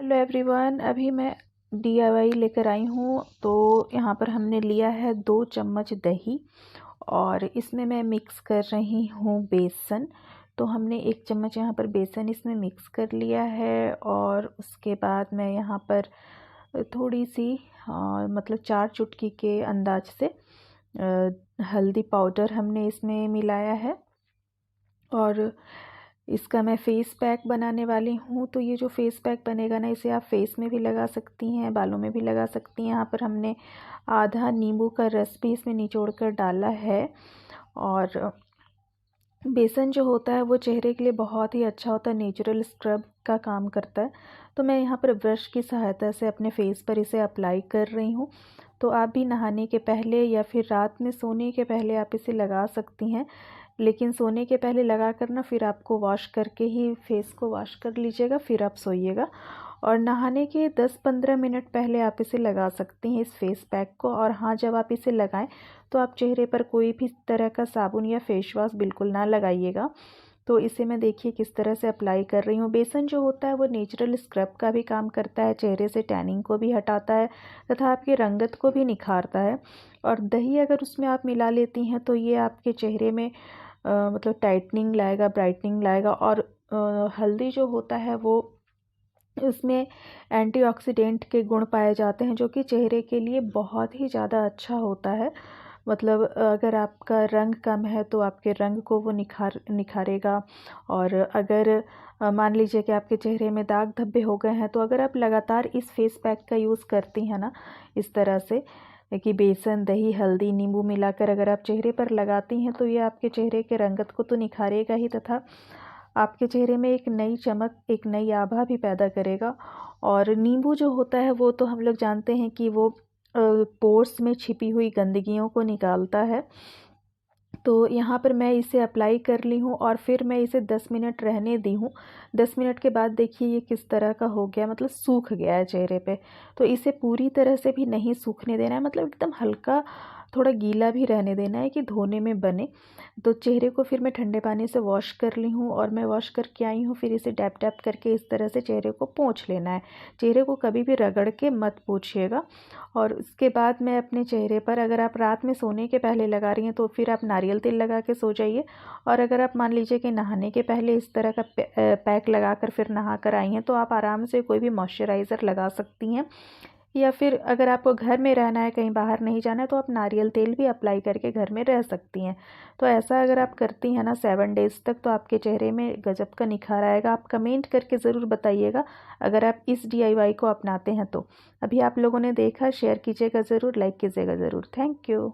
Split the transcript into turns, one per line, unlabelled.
Hello everyone, अभी मैं DIY लेकर आई हूँ। तो यहाँ पर हमने लिया है 2 चम्मच दही और इसमें मैं मिक्स कर रही हूँ बेसन। तो हमने 1 चम्मच यहाँ पर बेसन इसमें मिक्स कर लिया है और उसके बाद मैं यहाँ पर थोड़ी सी मतलब 4 चुटकी के अंदाज से हल्दी पाउडर हमने इसमें मिलाया है। और इसका मैं फ़ेस पैक बनाने वाली हूँ। तो ये जो फ़ेस पैक बनेगा ना, इसे आप फेस में भी लगा सकती हैं, बालों में भी लगा सकती हैं। यहाँ पर हमने आधा नींबू का रस भी इसमें निचोड़ कर डाला है। और बेसन जो होता है वो चेहरे के लिए बहुत ही अच्छा होता है, नेचुरल स्क्रब का काम करता है। तो मैं यहाँ पर ब्रश की सहायता से अपने फेस पर इसे अप्लाई कर रही हूँ। तो आप भी नहाने के पहले या फिर रात में सोने के पहले आप इसे लगा सकती हैं, लेकिन सोने के पहले लगा कर ना फिर आपको वॉश करके ही फेस को वॉश कर लीजिएगा, फिर आप सोइएगा। और नहाने के 10-15 मिनट पहले आप इसे लगा सकती हैं इस फेस पैक को। और हाँ, जब आप इसे लगाएं तो आप चेहरे पर कोई भी तरह का साबुन या फेस वॉश बिल्कुल ना लगाइएगा। तो इसे मैं देखिए किस तरह से अप्लाई कर रही हूँ। बेसन जो होता है वो नेचुरल स्क्रब का भी काम करता है, चेहरे से टैनिंग को भी हटाता है तथा आपकी रंगत को भी निखारता है। और दही अगर उसमें आप मिला लेती हैं तो ये आपके चेहरे में मतलब टाइटनिंग लाएगा, ब्राइटनिंग लाएगा। और हल्दी जो होता है वो उसमें एंटीऑक्सीडेंट के गुण पाए जाते हैं, जो कि चेहरे के लिए बहुत ही ज़्यादा अच्छा होता है। मतलब अगर आपका रंग कम है तो आपके रंग को वो निखारेगा। और अगर मान लीजिए कि आपके चेहरे में दाग धब्बे हो गए हैं, तो अगर आप लगातार इस फेस पैक का यूज़ करती हैं ना, इस तरह से कि बेसन, दही, हल्दी, नींबू मिलाकर अगर आप चेहरे पर लगाती हैं, तो ये आपके चेहरे के रंगत को तो निखारेगा ही तथा आपके चेहरे में एक नई चमक, एक नई आभा भी पैदा करेगा। और नींबू जो होता है वो तो हम लोग जानते हैं कि वो पोर्स में छिपी हुई गंदगियों को निकालता है। तो यहाँ पर मैं इसे अप्लाई कर ली हूँ और फिर मैं इसे 10 मिनट रहने दी हूँ। 10 मिनट के बाद देखिए ये किस तरह का हो गया, मतलब सूख गया है चेहरे पे। तो इसे पूरी तरह से भी नहीं सूखने देना है, मतलब एकदम हल्का थोड़ा गीला भी रहने देना है कि धोने में बने। तो चेहरे को फिर मैं ठंडे पानी से वॉश कर ली हूँ और मैं वॉश करके आई हूँ। फिर इसे डैप डैप करके इस तरह से चेहरे को पोंछ लेना है। चेहरे को कभी भी रगड़ के मत पोंछिएगा। और उसके बाद मैं अपने चेहरे पर, अगर आप रात में सोने के पहले लगा रही हैं तो फिर आप नारियल तेल लगा के सो जाइए। और अगर आप मान लीजिए कि नहाने के पहले इस तरह का पैक लगा कर फिर नहा कर आई हैं, तो आप आराम से कोई भी मॉइस्चराइज़र लगा सकती हैं। या फिर अगर आपको घर में रहना है, कहीं बाहर नहीं जाना है, तो आप नारियल तेल भी अप्लाई करके घर में रह सकती हैं। तो ऐसा अगर आप करती हैं ना 7 डेज़ तक, तो आपके चेहरे में गजब का निखार आएगा। आप कमेंट करके ज़रूर बताइएगा अगर आप इस डीआईवाई को अपनाते हैं तो। अभी आप लोगों ने देखा, शेयर कीजिएगा ज़रूर, लाइक कीजिएगा ज़रूर। Thank you.